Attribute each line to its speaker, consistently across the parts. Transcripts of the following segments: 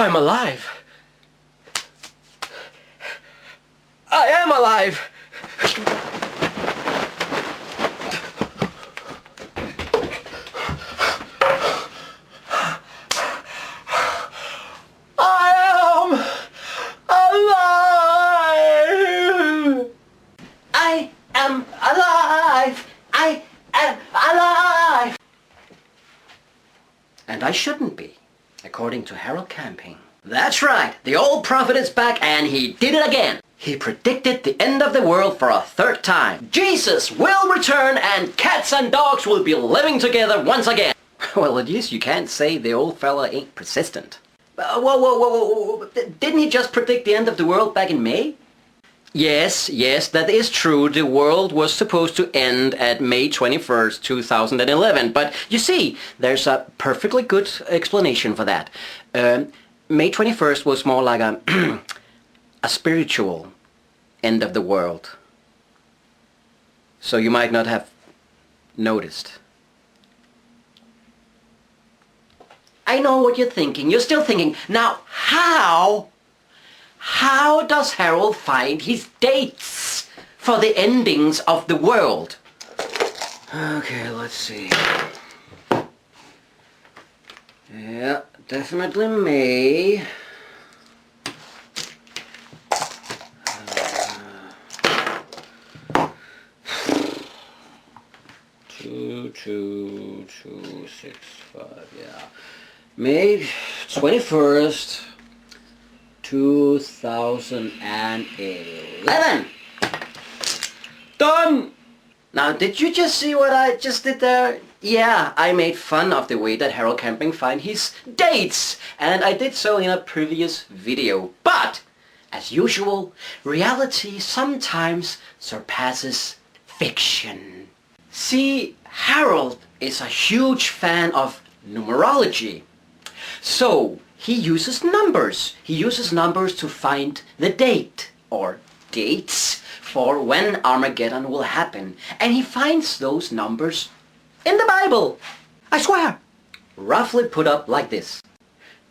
Speaker 1: I'm alive. I am alive. I am alive! I am alive! And I shouldn't be, according to Harold Camping. That's right, the old prophet is back and he did it again. He predicted the end of the world for a third time. Jesus will return and cats and dogs will be living together once again. Well, at least you can't say the old fella ain't persistent. Whoa. Didn't he just predict the end of the world back in May? Yes, that is true. The world was supposed to end at May 21st, 2011. But you see, there's a perfectly good explanation for that. May 21st was more like a spiritual end of the world. So you might not have noticed. I know what you're thinking. You're still thinking, now how does Harold find his dates for the endings of the world? Okay, let's see. Yeah, definitely May. Two, 6, 5, yeah. May 21st, 2011. Done! Now, did you just see what I just did there? Yeah, I made fun of the way that Harold Camping find his dates, and I did so in a previous video. But, as usual, reality sometimes surpasses fiction. See, Harold is a huge fan of numerology. So, he uses numbers. He uses numbers to find the date, or dates, for when Armageddon will happen. And he finds those numbers in the Bible. I swear. Roughly put up like this.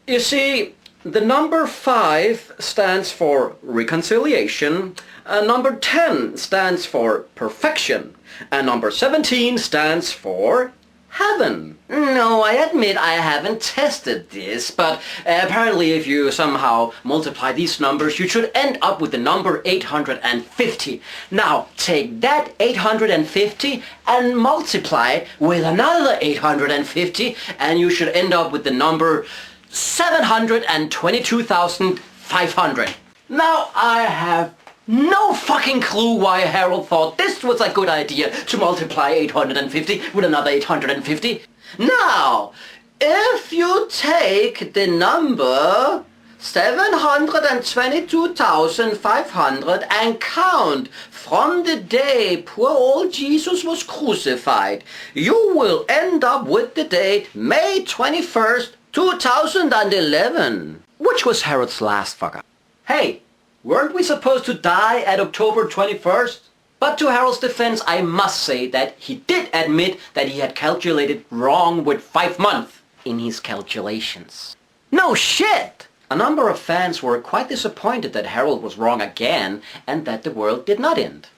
Speaker 1: You see, the number 5 stands for reconciliation, number 10 stands for perfection, and number 17 stands for heaven. No, I admit I haven't tested this, but apparently if you somehow multiply these numbers, you should end up with the number 850. Now, take that 850 and multiply it with another 850, and you should end up with the number 722,500. Now, I have no fucking clue why Harold thought this was a good idea to multiply 850 with another 850. Now, if you take the number 722,500 and count from the day poor old Jesus was crucified, you will end up with the date May 21st, 2011. Which was Harold's last fucker. Hey! Weren't we supposed to die at October 21st? But to Harold's defense, I must say that he did admit that he had calculated wrong with 5 months in his calculations. No shit! A number of fans were quite disappointed that Harold was wrong again and that the world did not end.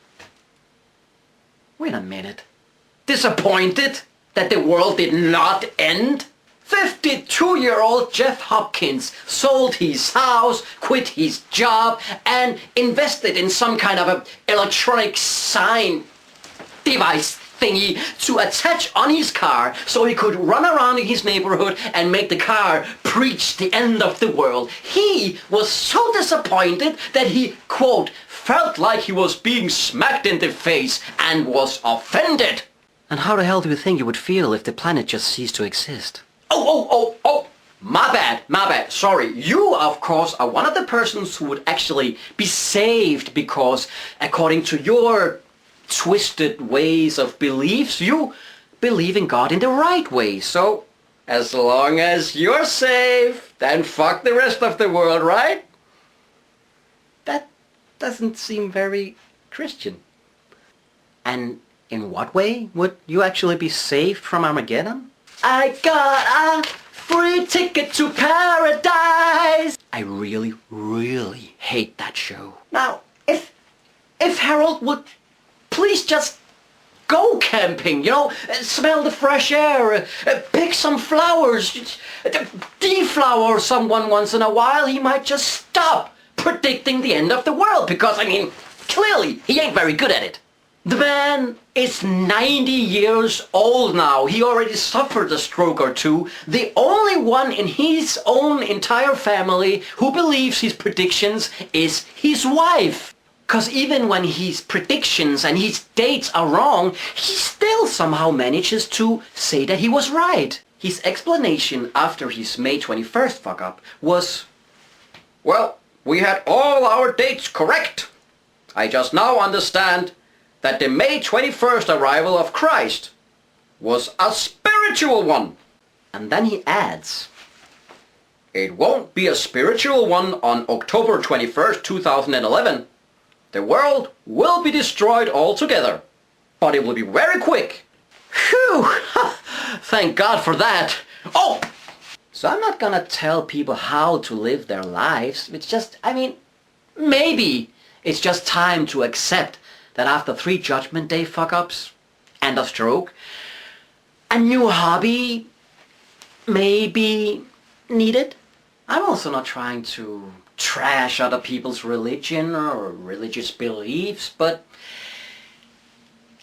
Speaker 1: Wait a minute. Disappointed that the world did not end? 52-year-old Jeff Hopkins sold his house, quit his job, and invested in some kind of a electronic sign device thingy to attach on his car so he could run around in his neighborhood and make the car preach the end of the world. He was so disappointed that he, quote, felt like he was being smacked in the face and was offended. And how the hell do you think you would feel if the planet just ceased to exist? Oh, my bad, sorry. You, of course, are one of the persons who would actually be saved because, according to your twisted ways of beliefs, you believe in God in the right way. So, as long as you're safe, then fuck the rest of the world, right? That doesn't seem very Christian. And in what way would you actually be saved from Armageddon? I got a Free ticket to paradise. I really, really hate that show. Now, if Harold would please just go camping, you know, smell the fresh air, pick some flowers, deflower someone once in a while, he might just stop predicting the end of the world, because, I mean, clearly he ain't very good at it. The man is 90 years old now. He already suffered a stroke or two. The only one in his own entire family who believes his predictions is his wife. Because even when his predictions and his dates are wrong, he still somehow manages to say that he was right. His explanation after his May 21st fuck-up was, well, we had all our dates correct. I just now understand that the May 21st arrival of Christ was a spiritual one. And then he adds, it won't be a spiritual one on October 21st, 2011. The world will be destroyed altogether, but it will be very quick. Phew! Thank God for that. Oh! So I'm not gonna tell people how to live their lives. It's just, I mean, maybe it's just time to accept that after 3 Judgment Day fuck-ups and a stroke, a new hobby may be needed. I'm also not trying to trash other people's religion or religious beliefs, but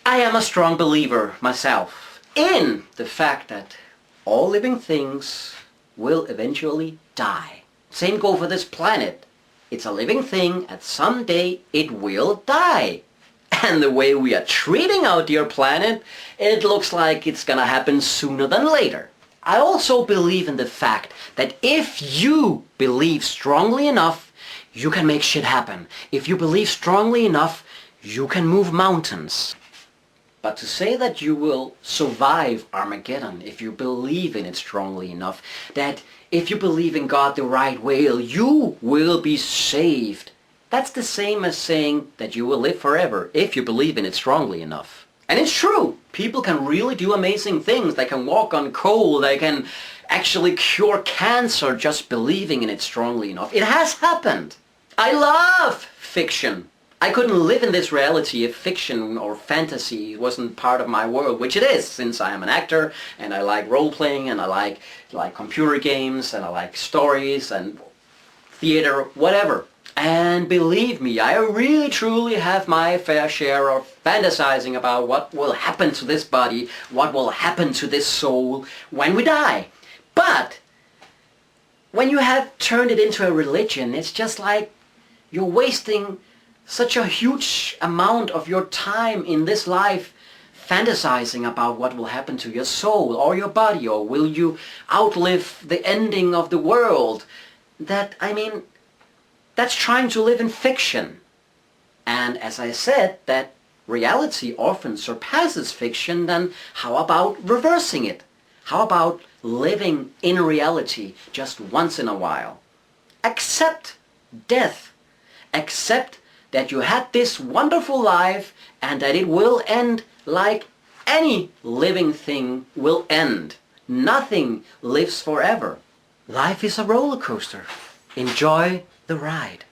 Speaker 1: I am a strong believer myself in the fact that all living things will eventually die. Same go for this planet. It's a living thing, and someday it will die. And the way we are treating our dear planet, it looks like it's gonna happen sooner than later. I also believe in the fact that if you believe strongly enough, you can make shit happen. If you believe strongly enough, you can move mountains. But to say that you will survive Armageddon if you believe in it strongly enough, that if you believe in God the right way, you will be saved, that's the same as saying that you will live forever if you believe in it strongly enough. And it's true. People can really do amazing things. They can walk on coal. They can actually cure cancer just believing in it strongly enough. It has happened. I love fiction. I couldn't live in this reality if fiction or fantasy wasn't part of my world, which it is, since I am an actor and I like role-playing and I like computer games and I like stories and theater, whatever. And believe me, I really truly have my fair share of fantasizing about what will happen to this body, what will happen to this soul when we die. But when you have turned it into a religion, it's just like you're wasting such a huge amount of your time in this life fantasizing about what will happen to your soul or your body, or will you outlive the ending of the world, that, I mean, that's trying to live in fiction. And as I said, that reality often surpasses fiction, then how about reversing it? How about living in reality just once in a while? Accept death. Accept that you had this wonderful life and that it will end like any living thing will end. Nothing lives forever. Life is a roller coaster. Enjoy the ride.